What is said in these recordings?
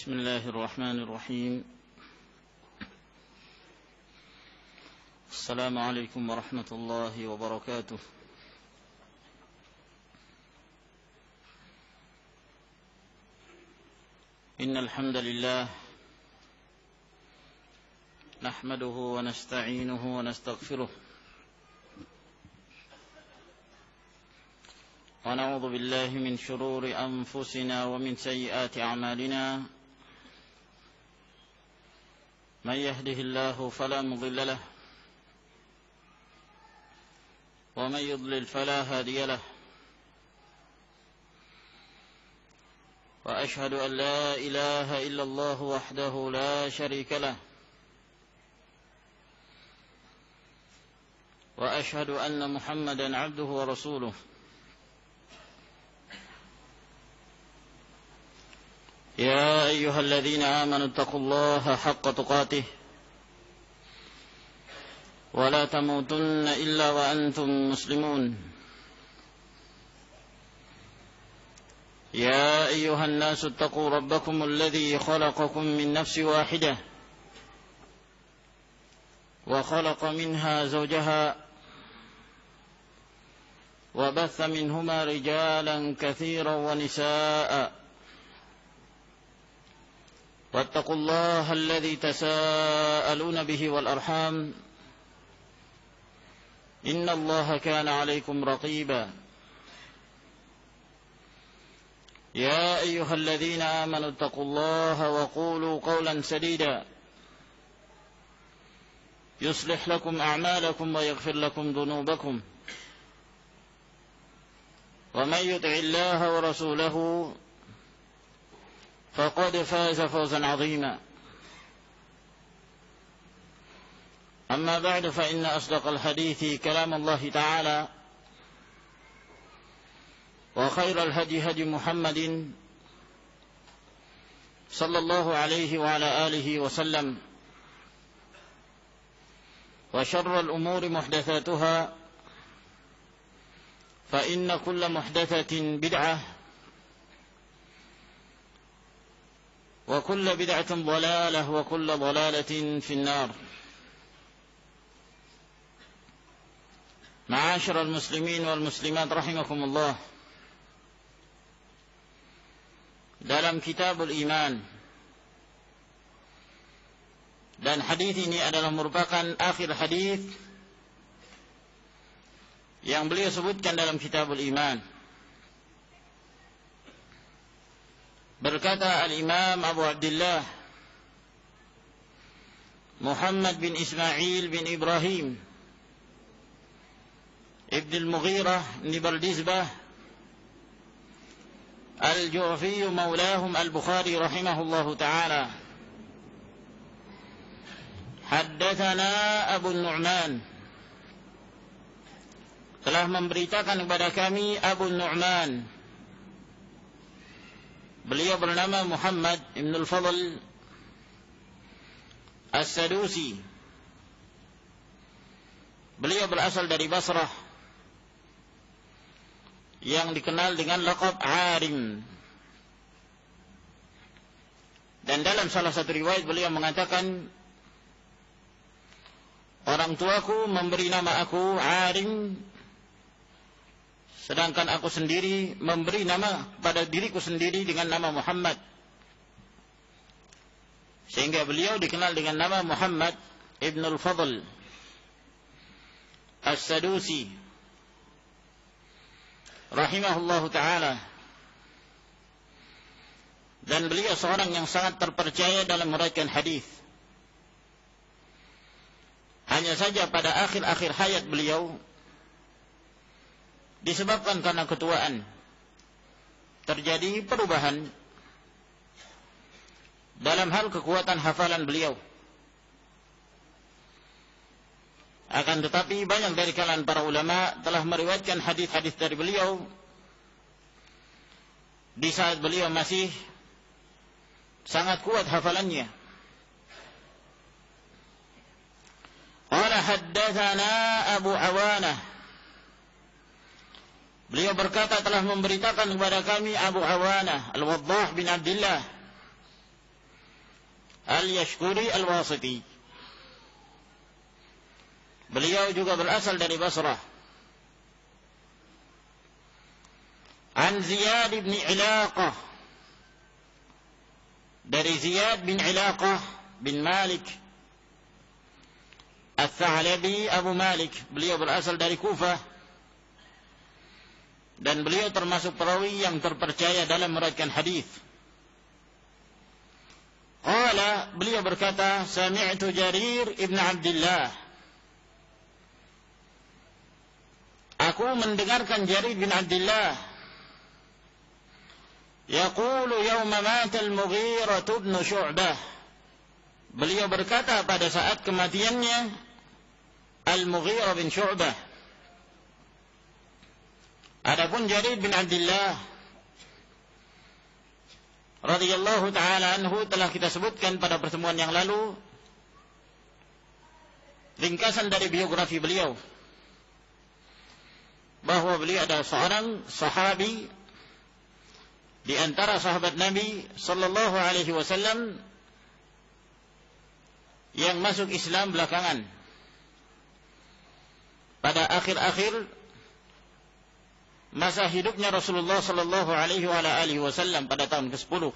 بسم الله الرحمن الرحيم. السلام عليكم ورحمة الله وبركاته. إن الحمد لله نحمده ونستعينه ونستغفره ونعوذ بالله من شرور أنفسنا ومن سيئات أعمالنا. من يهده الله فلا مضل له ومن يضلل فلا هادي له، وأشهد أن لا إله إلا الله وحده لا شريك له، وأشهد أن محمدا عبده ورسوله. يا أيها الذين آمنوا اتقوا الله حق تقاته ولا تموتن إلا وأنتم مسلمون. يا أيها الناس اتقوا ربكم الذي خلقكم من نفس واحدة وخلق منها زوجها وبث منهما رجالا كثيرا ونساء، واتقوا الله الذي تساءلون به والأرحام إن الله كان عليكم رقيبا. يا أيها الذين آمنوا اتقوا الله وقولوا قولا سديدا يصلح لكم أعمالكم ويغفر لكم ذنوبكم، ومن يطع الله ورسوله فقد فاز فوزا عظيما. أما بعد، فإن أصدق الحديث كلام الله تعالى، وخير الهدي هدي محمد صلى الله عليه وعلى آله وسلم، وشر الأمور محدثاتها، فإن كل محدثة بدعة وكل بدعة ضلالة وكل ضلالة في النار. معاشر المسلمين والmuslimat rahimakumullah, dalam Kitabul Iman, dan hadis ini adalah merupakan akhir hadis yang beliau sebutkan dalam Kitabul Iman. Berkata Al-Imam Abu Abdullah Muhammad bin Ismail bin Ibrahim Ibn al-Mughirah bin Bardizbah Al-Ju'fi maulahum Al-Bukhari rahimahullahu ta'ala, haddatsana Abu Nu'man, telah memberitakan kepada kami Abu Nu'man. Beliau bernama Muhammad ibn al-Fadl As-Sadusi. Beliau berasal dari Basrah, yang dikenal dengan laqab Arim. Dan dalam salah satu riwayat beliau mengatakan, orang tuaku memberi nama aku Arim, sedangkan aku sendiri memberi nama pada diriku sendiri dengan nama Muhammad. Sehingga beliau dikenal dengan nama Muhammad ibn al-Fadl As-Sadusi rahimahullahu ta'ala. Dan beliau seorang yang sangat terpercaya dalam meriwayatkan hadis. Hanya saja pada akhir-akhir hayat beliau, disebabkan karena ketuaan, terjadi perubahan dalam hal kekuatan hafalan beliau. Akan tetapi banyak dari kalangan para ulama telah meriwayatkan hadis-hadis dari beliau di saat beliau masih sangat kuat hafalannya. Qala haddatsana Abu Awanah, beliau berkata telah memberitakan kepada kami Abu Awanah Al-Waddah bin Abdullah al-Yashkuri al-Wasiti. Beliau juga berasal dari Basrah. An Ziyad bin Ilaqah, dari Ziyad bin Ilaqah bin Malik Al-Tha'labi Abu Malik. Beliau berasal dari Kufah, dan beliau termasuk perawi yang terpercaya dalam meriwayatkan hadis. Qala, beliau berkata, sami'tu Jarir ibn Abdullah, aku mendengarkan Jarir bin Abdullah yaqulu yawma mata al-Mughirah ibn Syu'bah. Beliau berkata pada saat kematiannya Al-Mughirah bin Syu'bah. Adapun Jarir bin Abdullah radhiyallahu ta'ala anhu telah kita sebutkan pada pertemuan yang lalu ringkasan dari biografi beliau, bahwa beliau adalah seorang sahabi di antara sahabat Nabi sallallahu alaihi wasallam yang masuk Islam belakangan, pada akhir-akhir masa hidupnya Rasulullah sallallahu alaihi wasallam pada tahun ke-10.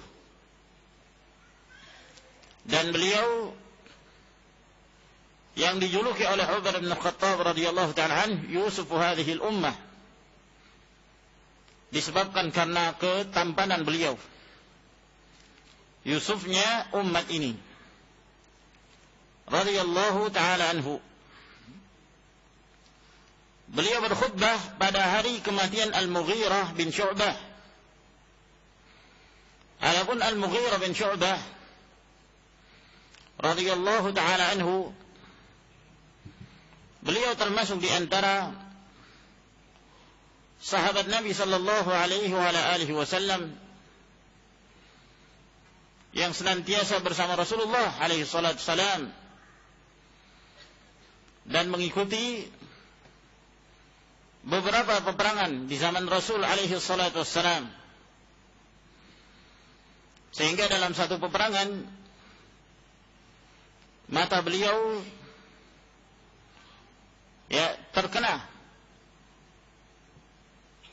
Dan beliau yang dijuluki oleh Umar bin Khattab radhiyallahu ta'ala anhu Yusuf hadhihi al-ummah, disebabkan karena ketampanan beliau, Yusufnya umat ini radhiyallahu ta'ala anhu. Beliau berkhutbah pada hari kematian Al-Mughirah bin Syu'bah. Adapun Al-Mughirah bin Syu'bah radhiyallahu ta'ala anhu, beliau termasuk di antara sahabat Nabi sallallahu alaihi wasallam yang senantiasa bersama Rasulullah alaihi salatu wasalam dan mengikuti beberapa peperangan di zaman Rasul alaihi salatu wassalam, sehingga dalam satu peperangan mata beliau terkena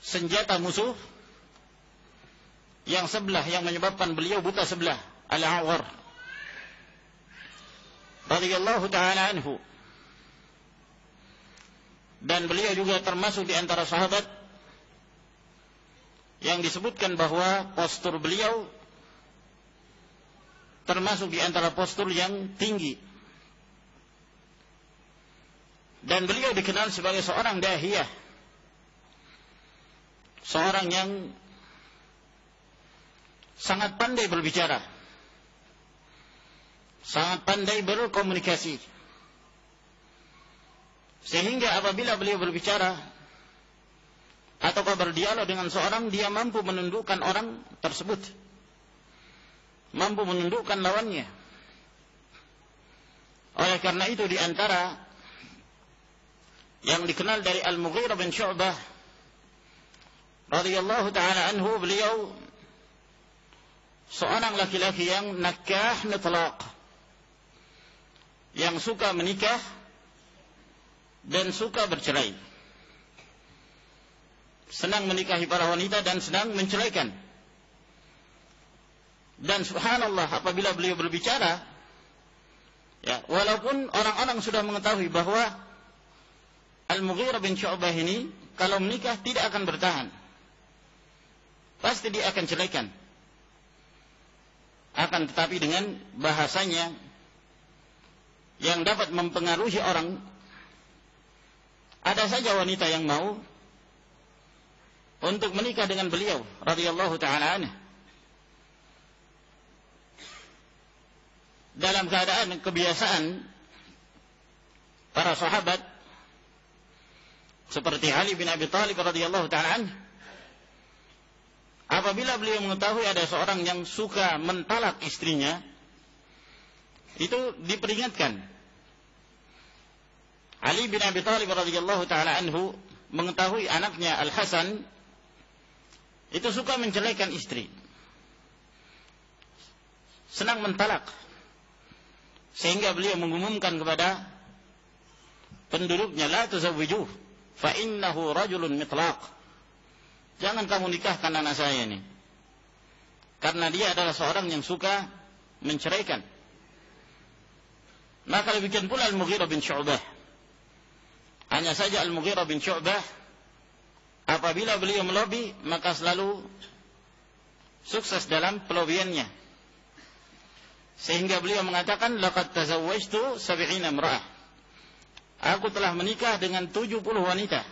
senjata musuh yang sebelah, yang menyebabkan beliau buta sebelah, Al-Awar radhiyallahu ta'ala anhu. Dan beliau juga termasuk di antara sahabat yang disebutkan bahwa postur beliau termasuk di antara postur yang tinggi. Dan beliau dikenal sebagai seorang dahiyah, seorang yang sangat pandai berbicara, sangat pandai berkomunikasi, sehingga apabila beliau berbicara atau berdialog dengan seorang, dia mampu menundukkan orang tersebut, mampu menundukkan lawannya. Oleh karena itu, di antara yang dikenal dari Al-Mughirah bin Syu'bah radhiyallahu ta'ala anhu, beliau seorang laki-laki yang nakah mutlaq, yang suka menikah dan suka bercerai, senang menikahi para wanita dan senang menceraikan. Dan subhanallah, apabila beliau berbicara, walaupun orang-orang sudah mengetahui bahwa Al-Mughirah bin Syu'bah ini kalau menikah tidak akan bertahan, pasti dia akan ceraikan, akan tetapi dengan bahasanya yang dapat mempengaruhi orang, ada saja wanita yang mau untuk menikah dengan beliau radhiyallahu ta'ala anhu, dalam keadaan kebiasaan para sahabat seperti Ali bin Abi Thalib radhiyallahu ta'ala anhu. Apabila beliau mengetahui ada seorang yang suka mentalak istrinya, itu diperingatkan. Ali bin Abi Thalib radhiyallahu ta'ala anhu mengetahui anaknya Al-Hasan itu suka menceraikan istri, senang mentalak. sehingga beliau mengumumkan kepada penduduknya, la tuzawwijuh fa innahu rajulun mitlaq. Jangan kamu nikahkan anak saya ini, karena dia adalah seorang yang suka menceraikan. Maka demikian pula Al-Mughirah bin Syu'bah. Hanya saja Al-Mughirah bin Syu'bah apabila beliau melobi, maka selalu sukses dalam pelobiannya, sehingga beliau mengatakan, laqad tazawwajtu 70 imra'ah. Aku telah menikah dengan 70 wanita.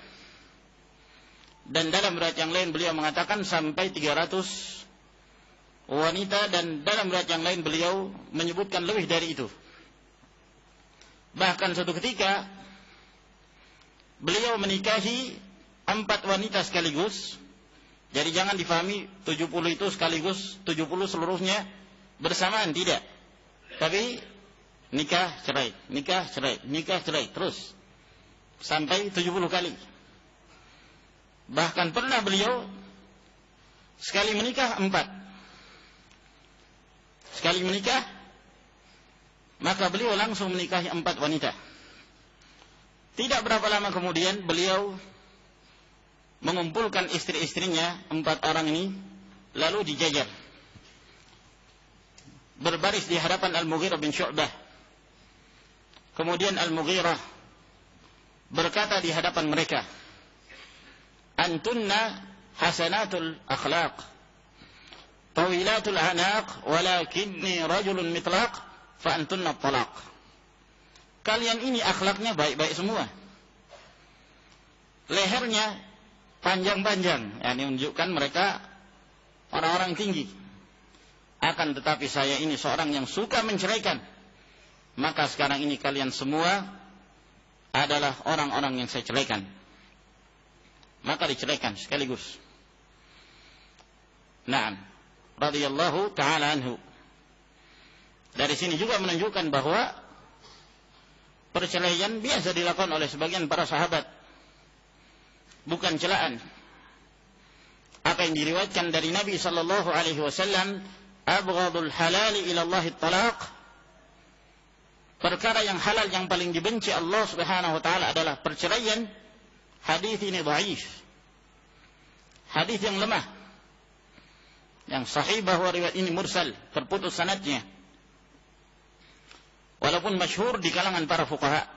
Dan dalam riwayat yang lain beliau mengatakan sampai 300 wanita, dan dalam riwayat yang lain beliau menyebutkan lebih dari itu. Bahkan suatu ketika beliau menikahi 4 wanita sekaligus. Jadi jangan difahami 70 itu sekaligus 70 seluruhnya bersamaan, tidak. Tapi nikah cerai, nikah cerai, nikah cerai terus sampai 70 kali. Bahkan pernah beliau sekali menikah 4. Sekali menikah, maka beliau langsung menikahi 4 wanita. Tidak berapa lama kemudian beliau mengumpulkan istri-istrinya 4 orang ini, lalu dijajar, berbaris di hadapan Al-Mughirah bin Syu'bah. Kemudian Al-Mughirah berkata di hadapan mereka, antunna hasanatul akhlaq tawilatul anaq walakinni rajulun mitlaq fa antunna talaq. Kalian ini akhlaknya baik-baik semua, lehernya panjang-panjang, ini menunjukkan mereka orang-orang tinggi. Akan tetapi saya ini seorang yang suka menceraikan. Maka sekarang ini kalian semua adalah orang-orang yang saya ceraikan. Maka diceraikan sekaligus. Naam, radhiyallahu ta'ala anhu. Dari sini juga menunjukkan bahwa perceraian biasa dilakukan oleh sebagian para sahabat, bukan celaan. Apa yang diriwayatkan dari Nabi sallallahu alaihi wasallam, abghadul halali ila Allah at-talaq. Perkara yang halal yang paling dibenci Allah Subhanahu wa taala adalah perceraian. Hadis ini dhaif. Hadis yang lemah. Yang sahih bahwa riwayat ini mursal, terputus sanadnya. Walaupun masyhur di kalangan para fuqaha.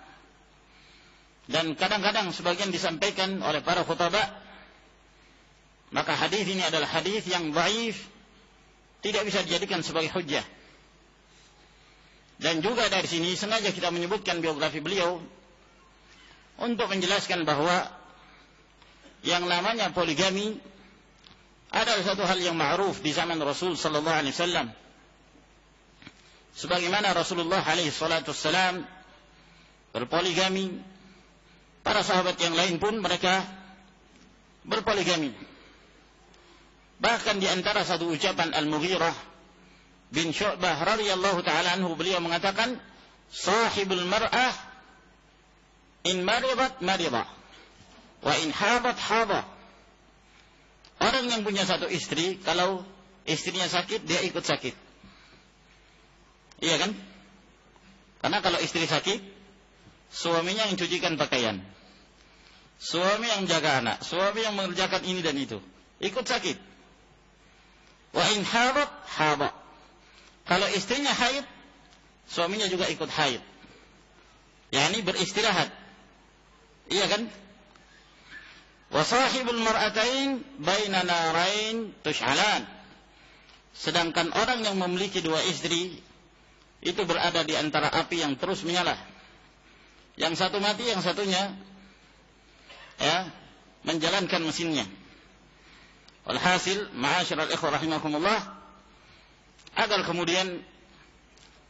Dan kadang-kadang sebagian disampaikan oleh para khutbah. Maka hadis ini adalah hadis yang dhaif, tidak bisa dijadikan sebagai hujjah. Dan juga dari sini sengaja kita menyebutkan biografi beliau untuk menjelaskan bahwa yang namanya poligami adalah satu hal yang ma'ruf di zaman Rasul sallallahu alaihi wasallam. Sebagaimana Rasulullah alaihi salatu wassalam berpoligami, para sahabat yang lain pun mereka berpoligami. Bahkan di antara satu ucapan Al-Mughirah bin Syu'bah radhiyallahu ta'ala anhu, beliau mengatakan, sahibul mar'ah in maridat maridah wa in hadat hadah. Orang yang punya satu istri, kalau istrinya sakit dia ikut sakit. Iya kan? Karena kalau istri sakit, suaminya yang cucikan pakaian, suami yang menjaga anak, suami yang mengerjakan ini dan itu, ikut sakit. Wa in hadat hadah. Kalau istrinya haid, suaminya juga ikut haid. yakni beristirahat. Iya kan? Wa sahibul mar'atain baina narain tush'alan. Sedangkan orang yang memiliki dua istri itu berada di antara api yang terus menyala. Yang satu mati, yang satunya menjalankan mesinnya. Walhasil, ma'asyiral ikhwah rahimakumullah, agar kemudian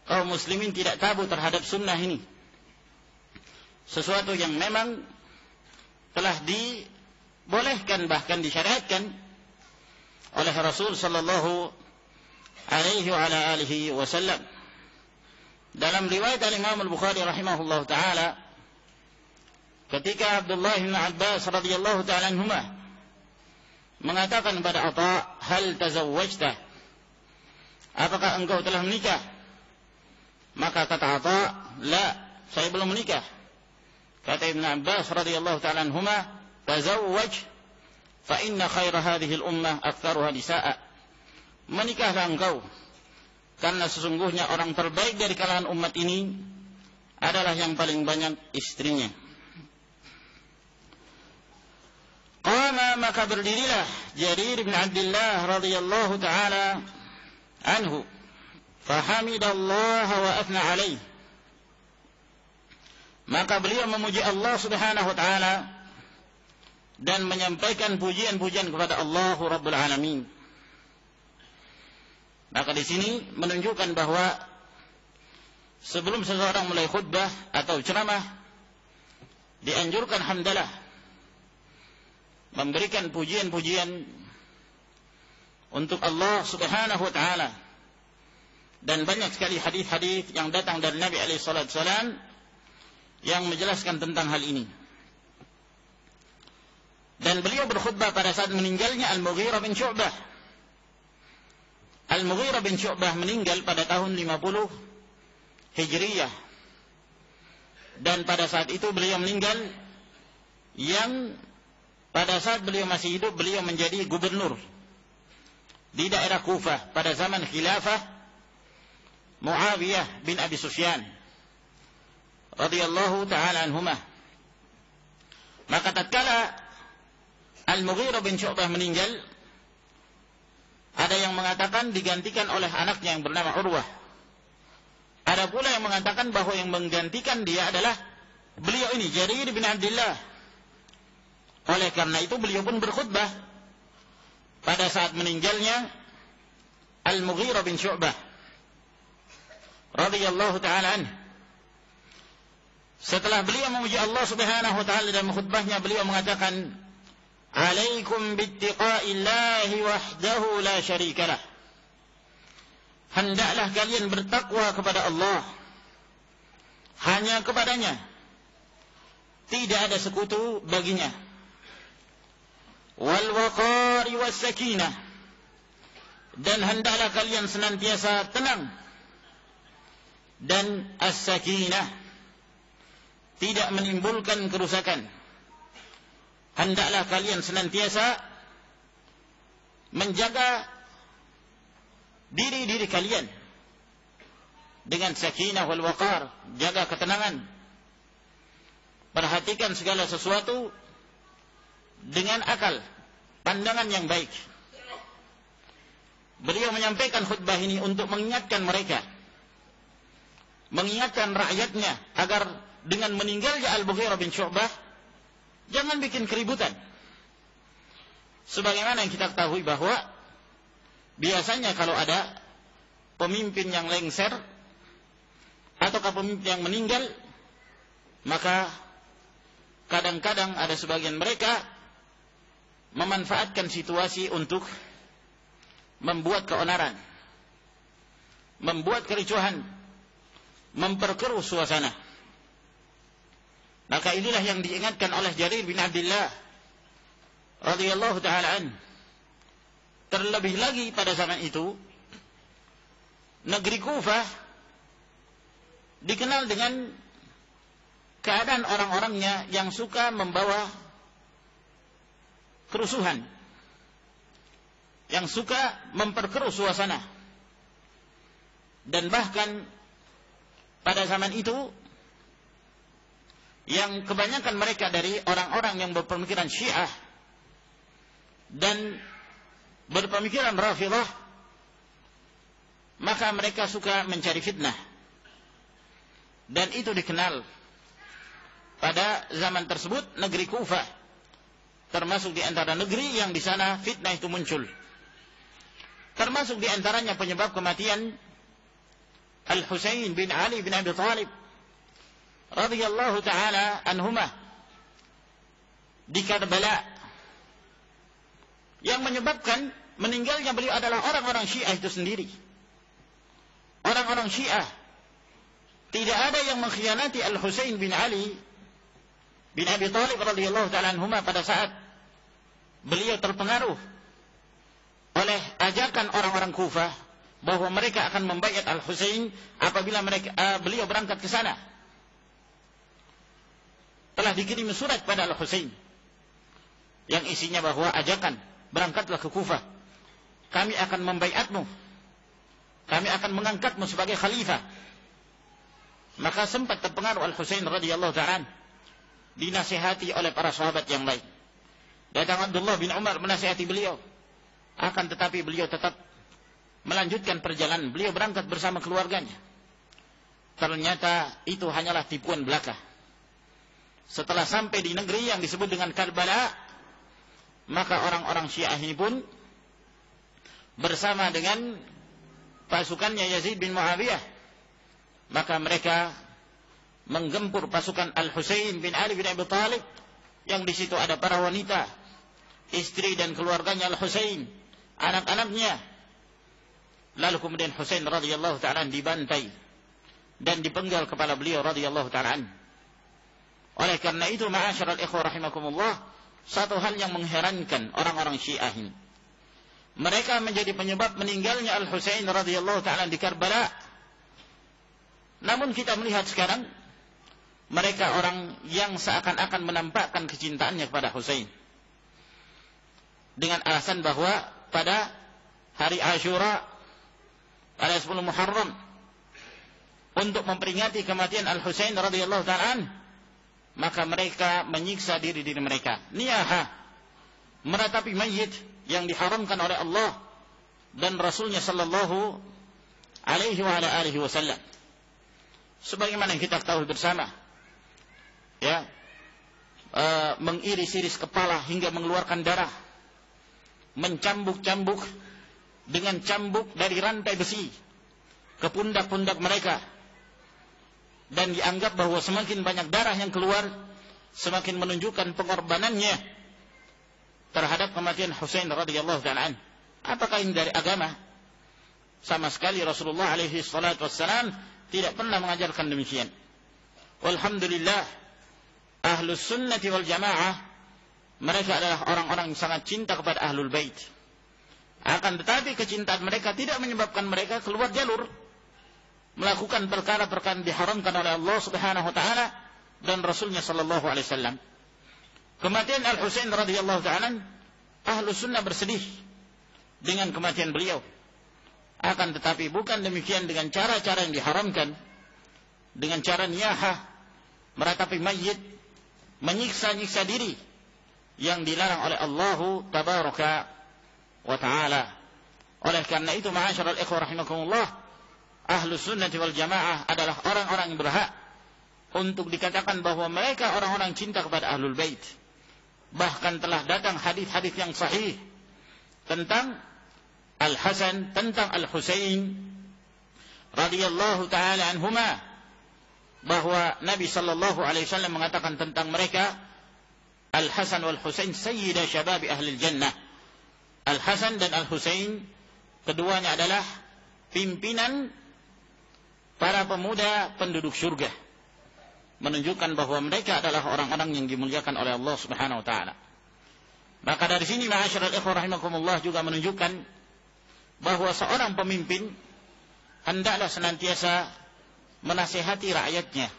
kaum muslimin tidak tabu terhadap sunnah ini. Sesuatu yang memang telah dibolehkan, bahkan disyariatkan oleh Rasul sallallahu alaihi wa ala alihi wasallam. Dalam riwayat Imam Al-Bukhari rahimahullah taala, ketika Abdullah bin Abbas radhiyallahu taala anhuma mengatakan kepada Atha, "Hal tazawwajta?" Apakah engkau telah menikah? Maka kata Atha, la, saya belum menikah. Kata Ibn Abbas radhiyallahu ta'ala anhuma, tazawwaj fa inna khaira hadhihi al-ummah aktsaruha nisaa. Menikahlah engkau, karena sesungguhnya orang terbaik dari kalangan umat ini adalah yang paling banyak istrinya. Qama, maka berdirilah Jarir bin Abdullah radhiyallahu ta'ala anhu, fahamidallaha wa athna alaih. Maka beliau memuji Allah subhanahu wa ta'ala dan menyampaikan pujian-pujian kepada Allah Rabbul Alamin. Maka di sini menunjukkan bahwa sebelum seseorang mulai khutbah atau ceramah, dianjurkan hamdalah, memberikan pujian-pujian untuk Allah subhanahu wa ta'ala. Dan banyak sekali hadis-hadis yang datang dari Nabi SAW yang menjelaskan tentang hal ini. Dan beliau berkhutbah pada saat meninggalnya Al-Mughirah bin Syu'bah. Al-Mughirah bin Syu'bah meninggal pada tahun 50 Hijriyah. Dan pada saat itu beliau meninggal, yang pada saat beliau masih hidup, beliau menjadi gubernur di daerah Kufah pada zaman khilafah Muawiyah bin Abi Sufyan radhiyallahu ta'ala anhumah. Maka tatkala Al-Mughirah bin Syu'bah meninggal, ada yang mengatakan digantikan oleh anaknya yang bernama Urwah. Ada pula yang mengatakan bahwa yang menggantikan dia adalah beliau ini, Jarir bin Abdullah. Oleh karena itu beliau pun berkhutbah pada saat meninggalnya Al-Mughirah bin Syu'bah radhiyallahu ta'ala anhu. Setelah beliau memuji Allah subhanahu wa ta'ala dalam khutbahnya, beliau mengatakan, alaikum bittiqa'illahi wahdahu la syarikalah. Hendaklah kalian bertakwa kepada Allah, hanya kepadanya, tidak ada sekutu baginya. Wal waqari was sakinah, dan hendaklah kalian senantiasa tenang. Dan as-sakinah, tidak menimbulkan kerusakan. Hendaklah kalian senantiasa menjaga diri-diri kalian dengan sakinah wal waqar, jaga ketenangan. Perhatikan segala sesuatu dengan akal, pandangan yang baik. Beliau menyampaikan khutbah ini untuk mengingatkan mereka, mengingatkan rakyatnya agar dengan meninggalnya Al-Mughirah bin Syu'bah jangan bikin keributan. Sebagaimana yang kita ketahui bahwa biasanya kalau ada pemimpin yang lengser ataukah pemimpin yang meninggal, maka kadang-kadang ada sebagian mereka memanfaatkan situasi untuk membuat keonaran, membuat kericuhan, memperkeruh suasana. Maka inilah yang diingatkan oleh Jarir bin Abdullah radhiyallahu ta'ala an. Terlebih lagi pada zaman itu, negeri Kufah dikenal dengan keadaan orang-orangnya yang suka membawa kerusuhan, yang suka memperkeruh suasana. Dan bahkan pada zaman itu, yang kebanyakan mereka dari orang-orang yang berpemikiran Syiah dan berpemikiran Rafidhah, maka mereka suka mencari fitnah. Dan itu dikenal pada zaman tersebut negeri Kufah, termasuk di antara negeri yang di sana fitnah itu muncul. Termasuk di antaranya penyebab kematian Al-Husain bin Ali bin Abi Thalib radhiyallahu ta'ala anhumah di Karbala. Yang menyebabkan meninggalnya beliau adalah orang-orang Syiah itu sendiri. Orang-orang Syiah, tidak ada yang mengkhianati Al-Husain bin Ali bin Abi Thalib radhiyallahu ta'ala anhumah pada saat beliau terpengaruh oleh ajakan orang-orang Kufah bahwa mereka akan membaiat Al-Husain apabila beliau berangkat ke sana. Telah dikirim surat pada Al-Husain yang isinya bahwa ajakan, berangkatlah ke Kufah. Kami akan membaiatmu. Kami akan mengangkatmu sebagai khalifah. Maka sempat terpengaruh Al-Husain radhiyallahu ta'ala, dinasihati oleh para sahabat yang lain. Datang Abdullah bin Umar menasihati beliau. Akan tetapi beliau tetap melanjutkan perjalanan. Beliau berangkat bersama keluarganya. Ternyata itu hanyalah tipuan belaka. Setelah sampai di negeri yang disebut dengan Karbala, maka orang-orang Syiah ini pun bersama dengan pasukannya Yazid bin Muawiyah, maka mereka menggempur pasukan Al-Husain bin Ali bin Abi Thalib, yang di situ ada para wanita, istri dan keluarganya Al-Husain, anak-anaknya. Lalu kemudian Husain radhiyallahu ta'ala dibantai dan dipenggal kepala beliau radhiyallahu ta'ala. Oleh karena itu, ma'asyiral ikhwah rahimakumullah, satu hal yang mengherankan orang-orang Syiah ini, mereka menjadi penyebab meninggalnya Al-Husain radhiyallahu ta'ala di Karbala. Namun kita melihat sekarang, mereka orang yang seakan-akan menampakkan kecintaannya kepada Husain dengan alasan bahwa pada hari Asyura, pada 10 Muharram, untuk memperingati kematian Al-Husain radhiyallahu ta'ala, maka mereka menyiksa diri mereka. Niyaha, meratapi mayit yang diharamkan oleh Allah dan Rasulnya sallallahu alaihi wa ala alihi wasallam. Sebagaimana yang kita ketahui bersama, ya, mengiris-iris kepala hingga mengeluarkan darah, mencambuk-cambuk dengan cambuk dari rantai besi ke pundak-pundak mereka, dan dianggap bahwa semakin banyak darah yang keluar, semakin menunjukkan pengorbanannya terhadap kematian Husain radhiyallahu ta'ala. Apakah ini dari agama? Sama sekali Rasulullah alaihi salatu wassalam tidak pernah mengajarkan demikian. Walhamdulillah, ahlus sunnati wal jamaah, mereka adalah orang-orang yang sangat cinta kepada ahlul bait. Akan tetapi kecintaan mereka tidak menyebabkan mereka keluar jalur, melakukan perkara-perkara diharamkan oleh Allah subhanahu wa ta'ala dan Rasulnya sallallahu alaihi wasallam. Kematian Al-Husain radhiyallahu ta'ala, ahlus sunnah bersedih dengan kematian beliau. Akan tetapi bukan demikian dengan cara-cara yang diharamkan, dengan cara niyahah, meratapi mayit, menyiksa-nyiksa diri, yang dilarang oleh Allah tabaraka wa ta'ala. Oleh karena itu, ma'asyiral ikhwah rahimakumullah, ahlus sunnati wal jamaah adalah orang-orang yang berhak untuk dikatakan bahwa mereka orang-orang cinta kepada ahlul bait. Bahkan telah datang hadis-hadis yang sahih tentang Al-Hasan, tentang Al-Husain radhiyallahu ta'ala anhuma, bahwa Nabi sallallahu alaihi wasallam mengatakan tentang mereka, Al-Hasan wal Husain sayyida syababi ahli jannah. Al-Hasan dan Al-Husain keduanya adalah pimpinan para pemuda penduduk surga, menunjukkan bahwa mereka adalah orang-orang yang dimuliakan oleh Allah subhanahu wa ta'ala. Maka dari sini ma'asyiral ikhwah rahimakumullah juga menunjukkan bahwa seorang pemimpin hendaklah senantiasa menasihati rakyatnya,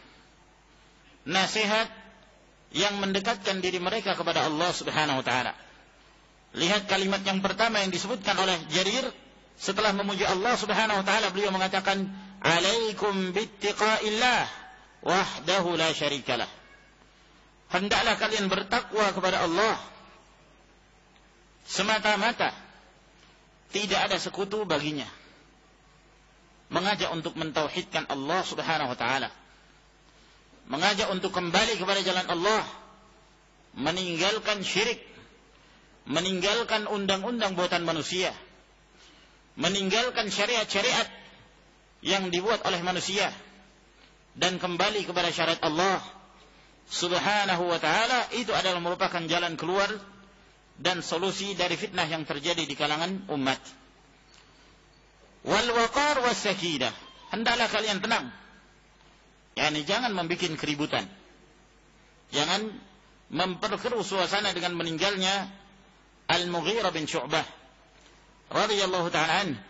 nasihat yang mendekatkan diri mereka kepada Allah subhanahu wa ta'ala. Lihat kalimat yang pertama yang disebutkan oleh Jarir setelah memuji Allah subhanahu wa ta'ala, beliau mengatakan, alaikum bittiqaillah wahdahu la syarikalah. Hendaklah kalian bertakwa kepada Allah semata-mata, tidak ada sekutu baginya. Mengajak untuk mentauhidkan Allah subhanahu wa ta'ala, mengajak untuk kembali kepada jalan Allah, meninggalkan syirik, meninggalkan undang-undang buatan manusia, meninggalkan syariat-syariat yang dibuat oleh manusia, dan kembali kepada syariat Allah subhanahu wa ta'ala. Itu adalah merupakan jalan keluar dan solusi dari fitnah yang terjadi di kalangan umat. Wal waqar was sakinah, hendaklah kalian tenang, yakni jangan membuat keributan, jangan memperkeruh suasana dengan meninggalnya Al-Mughirah bin Syu'bah radhiyallahu ta'ala anhu,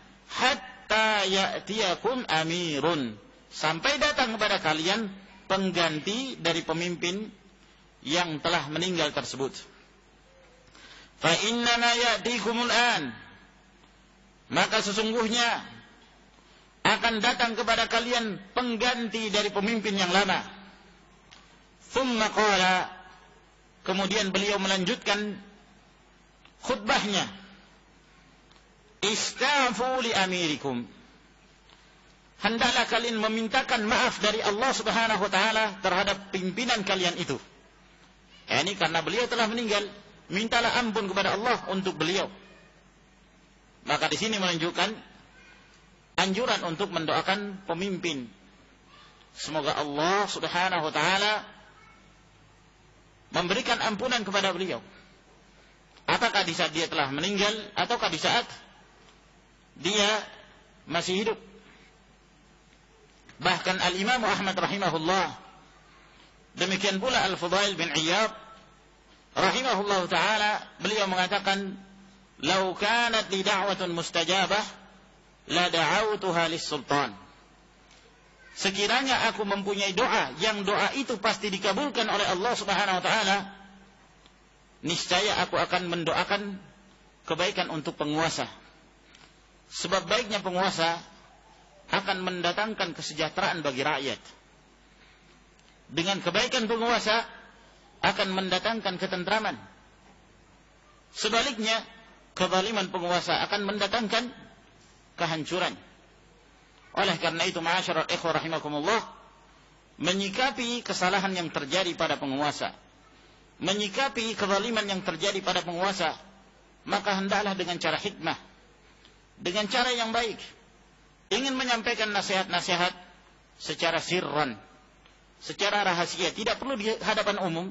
hatta ya'tiyakum amirun, sampai datang kepada kalian pengganti dari pemimpin yang telah meninggal tersebut. Fa innama ya'tikumul an, maka sesungguhnya akan datang kepada kalian pengganti dari pemimpin yang lama. Thumma qala, kemudian beliau melanjutkan khutbahnya, istaghfiru li amirikum, hendaklah kalian memintakan maaf dari Allah Subhanahu wa taala terhadap pimpinan kalian itu. Ini karena beliau telah meninggal, mintalah ampun kepada Allah untuk beliau. Maka di sini menunjukkan anjuran untuk mendoakan pemimpin. Semoga Allah Subhanahu wa taala memberikan ampunan kepada beliau. Apakah di saat dia telah meninggal ataukah di saat dia masih hidup. Bahkan Al-Imam Ahmad rahimahullah, demikian pula Al-Fudail bin Iyad rahimahullah ta'ala, beliau mengatakan, "Lau kanat li da'watun mustajabah la da'awtuha lis-sultan." Sekiranya aku mempunyai doa yang doa itu pasti dikabulkan oleh Allah Subhanahu wa taala, niscaya aku akan mendoakan kebaikan untuk penguasa. Sebab baiknya penguasa akan mendatangkan kesejahteraan bagi rakyat. Dengan kebaikan penguasa akan mendatangkan ketentraman. Sebaliknya, kezaliman penguasa akan mendatangkan kehancuran. Oleh karena itu, ma'asyiral ikhwah rahimakumullah, menyikapi kesalahan yang terjadi pada penguasa, menyikapi kezaliman yang terjadi pada penguasa, maka hendaklah dengan cara hikmah, dengan cara yang baik. Ingin menyampaikan nasihat-nasihat secara sirran, secara rahasia, tidak perlu di hadapan umum,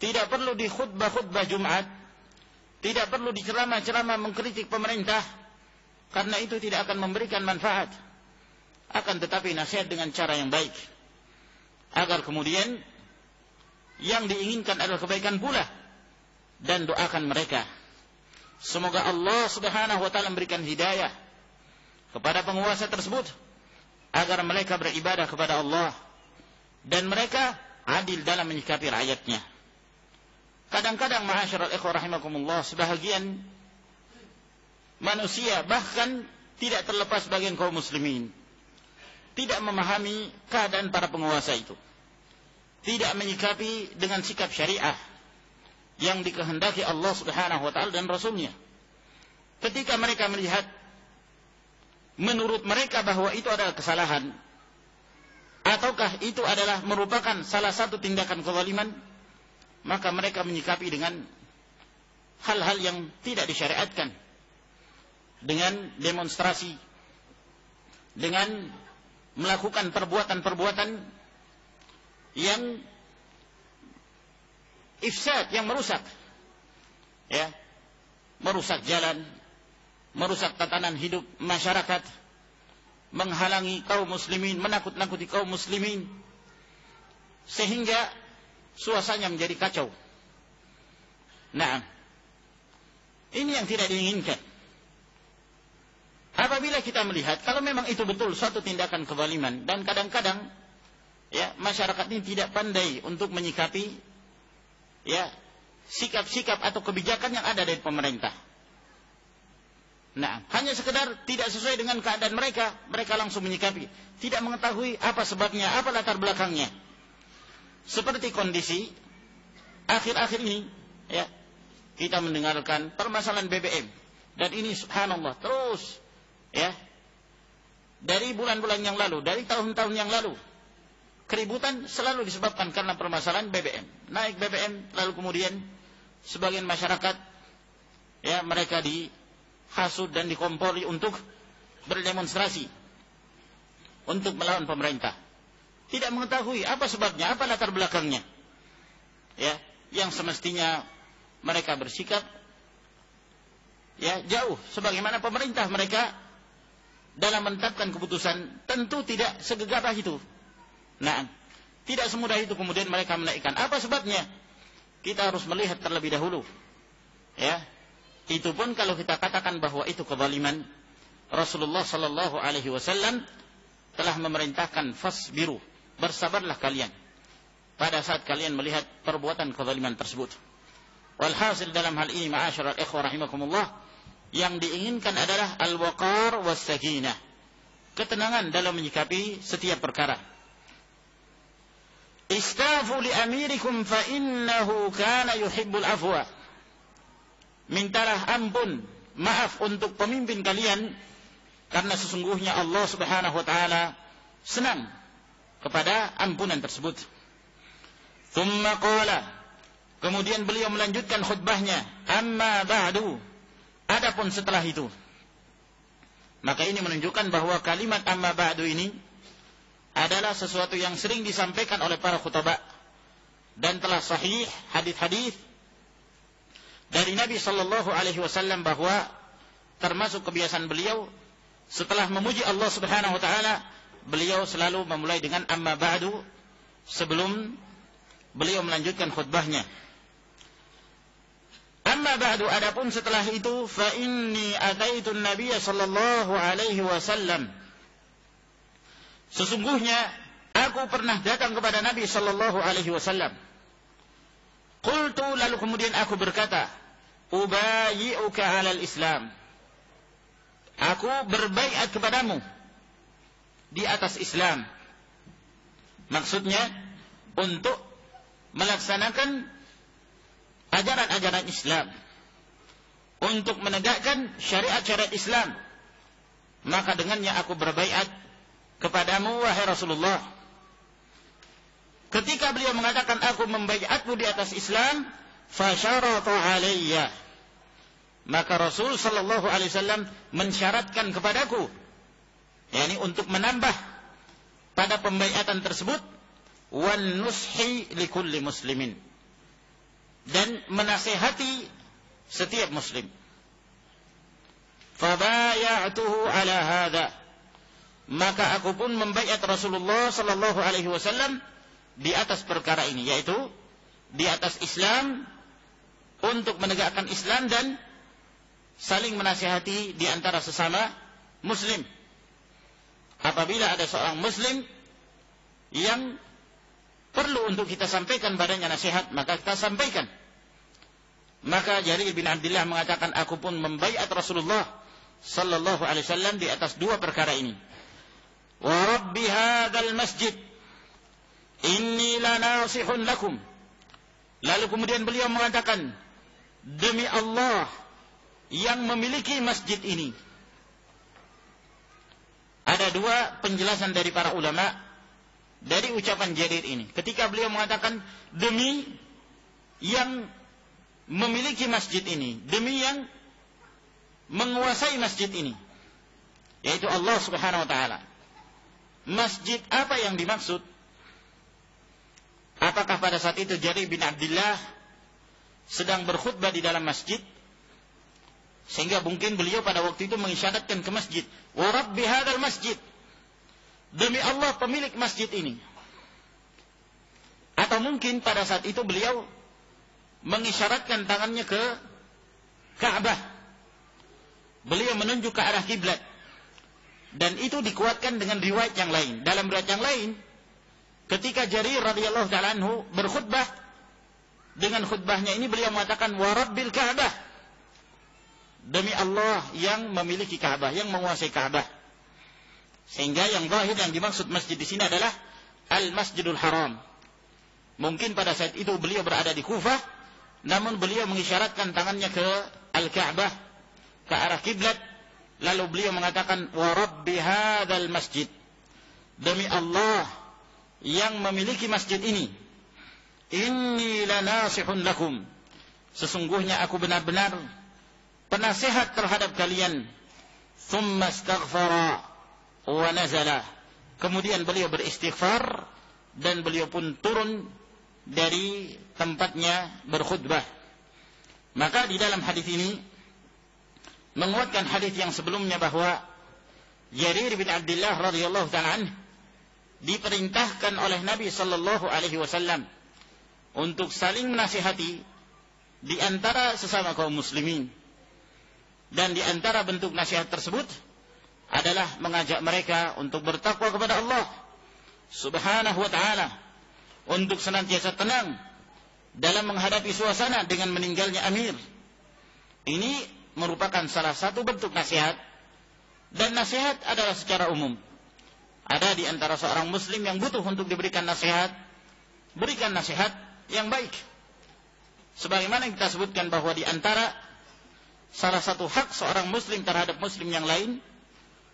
tidak perlu di khutbah-khutbah Jumat, tidak perlu di ceramah-ceramah mengkritik pemerintah, karena itu tidak akan memberikan manfaat. Akan tetapi nasihat dengan cara yang baik, agar kemudian yang diinginkan adalah kebaikan pula, dan doakan mereka. Semoga Allah Subhanahu wa taala memberikan hidayah kepada penguasa tersebut agar mereka beribadah kepada Allah dan mereka adil dalam menyikapi rakyatnya. Kadang-kadang ma'asyiral ikhwah rahimakumullah, sebahagian manusia bahkan tidak terlepas bagian kaum muslimin tidak memahami keadaan para penguasa itu, tidak menyikapi dengan sikap syariah yang dikehendaki Allah Subhanahu wa taala dan Rasulnya. Ketika mereka melihat menurut mereka bahwa itu adalah kesalahan, ataukah itu adalah merupakan salah satu tindakan kezaliman, maka mereka menyikapi dengan hal-hal yang tidak disyariatkan, dengan demonstrasi, dengan melakukan perbuatan-perbuatan yang ifsad, yang merusak, ya, merusak jalan, merusak tatanan hidup masyarakat, menghalangi kaum muslimin, menakut-nakuti kaum muslimin, sehingga suasananya menjadi kacau. Nah, ini yang tidak diinginkan. Apabila kita melihat kalau memang itu betul suatu tindakan kezaliman, dan kadang-kadang ya masyarakat ini tidak pandai untuk menyikapi ya sikap-sikap atau kebijakan yang ada dari pemerintah. Nah, hanya sekedar tidak sesuai dengan keadaan mereka, mereka langsung menyikapi, tidak mengetahui apa sebabnya, apa latar belakangnya. Seperti kondisi akhir-akhir ini, ya, kita mendengarkan permasalahan BBM, dan ini subhanallah terus, ya, dari bulan-bulan yang lalu, dari tahun-tahun yang lalu, keributan selalu disebabkan karena permasalahan BBM. Naik BBM, lalu kemudian sebagian masyarakat, ya, mereka dihasut dan dikompori untuk berdemonstrasi, untuk melawan pemerintah. Tidak mengetahui apa sebabnya, apa latar belakangnya. Ya, yang semestinya mereka bersikap ya jauh sebagaimana pemerintah mereka dalam menetapkan keputusan, tentu tidak segegabah itu. Nah, tidak semudah itu kemudian mereka menaikkan. Apa sebabnya? Kita harus melihat terlebih dahulu. Ya, itu pun kalau kita katakan bahwa itu kezaliman, Rasulullah sallallahu alaihi wasallam telah memerintahkan fasbiru, bersabarlah kalian pada saat kalian melihat perbuatan kezaliman tersebut. Walhasil dalam hal ini ma'asyiral ikhwah rahimakumullah, yang diinginkan adalah al-waqar was-sakinah, ketenangan dalam menyikapi setiap perkara. Istaghfiru li amirikum fa innahu kana yuhibbul afwa. Mintalah ampun, maaf untuk pemimpin kalian, karena sesungguhnya Allah Subhanahu wa taala senang kepada ampunan tersebut. Tsumma qala, kemudian beliau melanjutkan khutbahnya, amma ba'du, adapun setelah itu. Maka ini menunjukkan bahwa kalimat amma ba'du ini adalah sesuatu yang sering disampaikan oleh para khutbah, dan telah sahih hadis-hadis dari Nabi sallallahu alaihi wasallam bahwa termasuk kebiasaan beliau setelah memuji Allah Subhanahu wa taala, beliau selalu memulai dengan amma ba'du sebelum beliau melanjutkan khutbahnya. Amma ba'du, adapun setelah itu, fa inni ataitu an-nabiy sallallahu alaihi wasallam, sesungguhnya aku pernah datang kepada Nabi sallallahu alaihi wasallam. Qultu, lalu kemudian aku berkata, ubayyi'uka 'alal Islam, aku berbaiat kepadamu di atas Islam. Maksudnya untuk melaksanakan ajaran-ajaran Islam, untuk menegakkan syariat-syariat Islam. Maka dengannya aku berbaiat kepadamu wahai Rasulullah. Ketika beliau mengatakan aku membaiatmu di atas Islam, fasyarata alayya, maka Rasul sallallahu alaihi wasallam mensyaratkan kepadaku, yakni untuk menambah pada pembaiatan tersebut, wan nushi likulli muslimin, dan menasihati setiap muslim. Fabaya'tuhu ala hadha, maka aku pun membaiat Rasulullah sallallahu alaihi wasallam di atas perkara ini, yaitu di atas Islam, untuk menegakkan Islam dan saling menasihati di antara sesama muslim. Apabila ada seorang muslim yang perlu untuk kita sampaikan padanya nasihat, maka kita sampaikan. Maka Jarir bin Abdullah mengatakan, aku pun membaiat Rasulullah sallallahu alaihi wasallam di atas dua perkara ini. Wa rabbi hadzal masjid inni lanasihun lakum. Lalu kemudian beliau mengatakan, demi Allah yang memiliki masjid ini. Ada dua penjelasan dari para ulama dari ucapan Jarir ini. Ketika beliau mengatakan demi yang memiliki masjid ini, demi yang menguasai masjid ini, yaitu Allah Subhanahu wa taala. Masjid apa yang dimaksud? Apakah pada saat itu Jarir bin Abdullah sedang berkhutbah di dalam masjid, sehingga mungkin beliau pada waktu itu mengisyaratkan ke masjid, wa rabbi hadzal masjid, demi Allah pemilik masjid ini? Atau mungkin pada saat itu beliau mengisyaratkan tangannya ke Ka'bah, beliau menunjuk ke arah kiblat, dan itu dikuatkan dengan riwayat yang lain. Dalam riwayat yang lain, ketika Jarir radhiyallahu ta'ala anhu berkhutbah, dengan khutbahnya ini beliau mengatakan wa rabbil Ka'bah, demi Allah yang memiliki Ka'bah, yang menguasai Ka'bah. Sehingga yang zahir yang dimaksud masjid di sini adalah Al-Masjidul Haram. Mungkin pada saat itu beliau berada di Kufah, namun beliau mengisyaratkan tangannya ke Al-Ka'bah, ke arah kiblat, lalu beliau mengatakan wa rabbi hadzal masjid, demi Allah yang memiliki masjid ini, inni lanasihun lakum, sesungguhnya aku benar-benar penasihat terhadap kalian. Tsumma astaghfara wa nazala, kemudian beliau beristighfar dan beliau pun turun dari tempatnya berkhutbah. Maka di dalam hadis ini menguatkan hadis yang sebelumnya bahwa Jarir bin Abdullah radhiyallahu ta'ala anhu diperintahkan oleh Nabi sallallahu alaihi wasallam untuk saling menasihati di antara sesama kaum muslimin. Dan di antara bentuk nasihat tersebut adalah mengajak mereka untuk bertakwa kepada Allah Subhanahu wa ta'ala, untuk senantiasa tenang dalam menghadapi suasana dengan meninggalnya amir. Ini merupakan salah satu bentuk nasihat, dan nasihat adalah secara umum. Ada di antara seorang muslim yang butuh untuk diberikan nasihat, berikan nasihat yang baik. Sebagaimana yang kita sebutkan bahwa di antara salah satu hak seorang muslim terhadap muslim yang lain,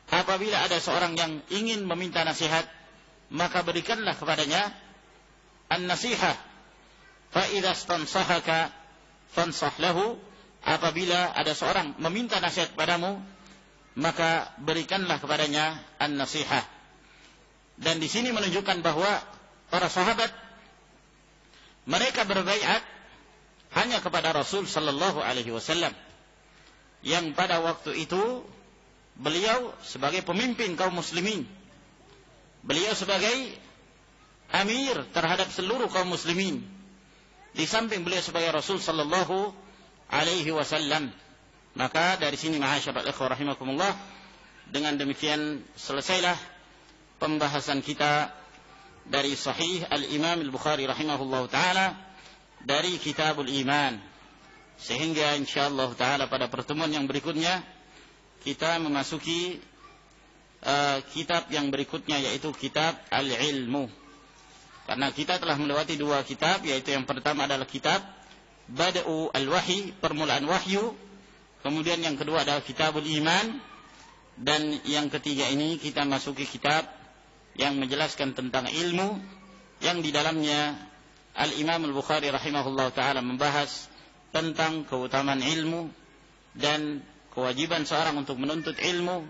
apabila ada seorang yang ingin meminta nasihat, maka berikanlah kepadanya an-nasihah. Fa idza stansahaka fansah lahu. Apabila ada seorang meminta nasihat padamu, maka berikanlah kepadanya an-nasihah. Dan di sini menunjukkan bahwa para sahabat mereka berbaiat hanya kepada Rasul sallallahu alaihi wasallam, yang pada waktu itu beliau sebagai pemimpin kaum muslimin, beliau sebagai amir terhadap seluruh kaum muslimin, di samping beliau sebagai Rasul sallallahu alaihi wasallam. Maka dari sini ma'asyiral ikhwah rahimakumullah, dengan demikian selesailah pembahasan kita dari Sahih Al-Imam Al-Bukhari rahimahullah ta'ala, dari Kitabul Iman. Sehingga insyaallah ta'ala pada pertemuan yang berikutnya kita memasuki kitab yang berikutnya, yaitu Kitab Al-Ilmu. Karena kita telah melewati dua kitab, yaitu yang pertama adalah kitab Bada'u Al-Wahyi, permulaan wahyu. Kemudian yang kedua adalah Kitabul Iman. Dan yang ketiga ini kita masuki kitab yang menjelaskan tentang ilmu, yang di dalamnya Al-Imam Al-Bukhari rahimahullah ta'ala membahas tentang keutamaan ilmu dan kewajiban seorang untuk menuntut ilmu,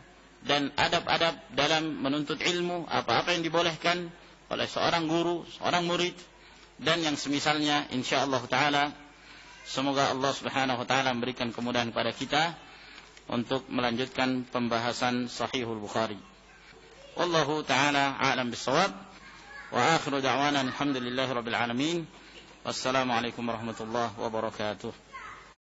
dan adab-adab dalam menuntut ilmu, apa-apa yang dibolehkan oleh seorang guru, seorang murid, dan yang semisalnya. Insyaallah ta'ala semoga Allah subhanahu wa ta'ala memberikan kemudahan kepada kita untuk melanjutkan pembahasan Sahihul Bukhari. Wallahu ta'ala a'lam bissawab. Wa akhiru da'wana alhamdulillahi rabbil alamin. Wassalamualaikum warahmatullahi wabarakatuh.